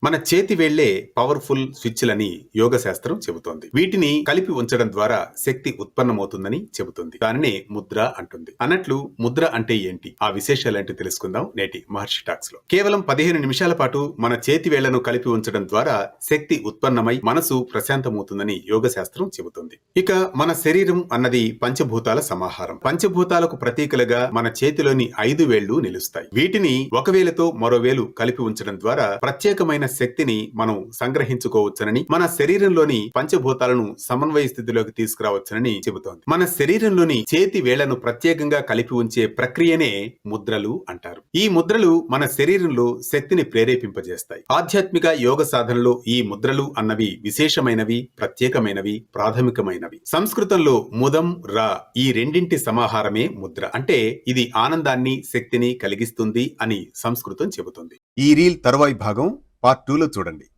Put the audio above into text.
మన చేతి వేళ్లే పవర్ఫుల్ స్విచ్లని యోగ శాస్త్రం చెబుతోంది. వీటిని కలిపి ఉంచడం ద్వారా శక్తి ఉత్పన్నమవుతుందని చెబుతుంది. దానినే ముద్ర అంటుంది. అన్నట్లు ముద్ర అంటే ఏంటి, ఆ విశేషాలేంటి తెలుసుకుందాం నేటి మహర్షి టాక్స్ లో. కేవలం 15 నిమిషాల పాటు మన చేతి వేళ్లను కలిపి ఉంచడం ద్వారా శక్తి ఉత్పన్నమై మనసు ప్రశాంతమవుతుందని యోగ శాస్త్రం చెబుతుంది. ఇక మన శరీరం అన్నది పంచభూతాల సమాహారం. పంచభూతాలకు ప్రతీకలుగా మన చేతిలోని 5 వేళ్లు నిలుస్తాయి. వీటిని ఒక వేలుతో మరో వేలు కలిపి ఉంచడం ద్వారా ప్రత్యేకమైన శక్తిని మనం సంగ్రహించుకోవచ్చునని, మన శరీరంలోని పంచభూతాలను సమన్వయ స్థితిలోకి తీసుకురావచ్చునని చెబుతోంది. మన శరీరంలోని చేతి వేళ్లను ప్రత్యేకంగా కలిపి ఉంచే ప్రక్రియనే ముద్రలు అంటారు. ఈ ముద్రలు మన శరీరంలో శక్తిని ప్రేరేపింపజేస్తాయి. ఆధ్యాత్మిక యోగ సాధనలో ఈ ముద్రలు అన్నవి విశేషమైనవి, ప్రత్యేకమైనవి, ప్రాథమికమైనవి. సంస్కృతంలో ముదం రా ఈ రెండింటి సమాహారమే ముద్ర. అంటే ఇది ఆనందాన్ని, శక్తిని కలిగిస్తుంది అని సంస్కృతం చెబుతుంది. ఈ రీల్ తరువాయి భాగం పార్ట్ 2 లో చూడండి.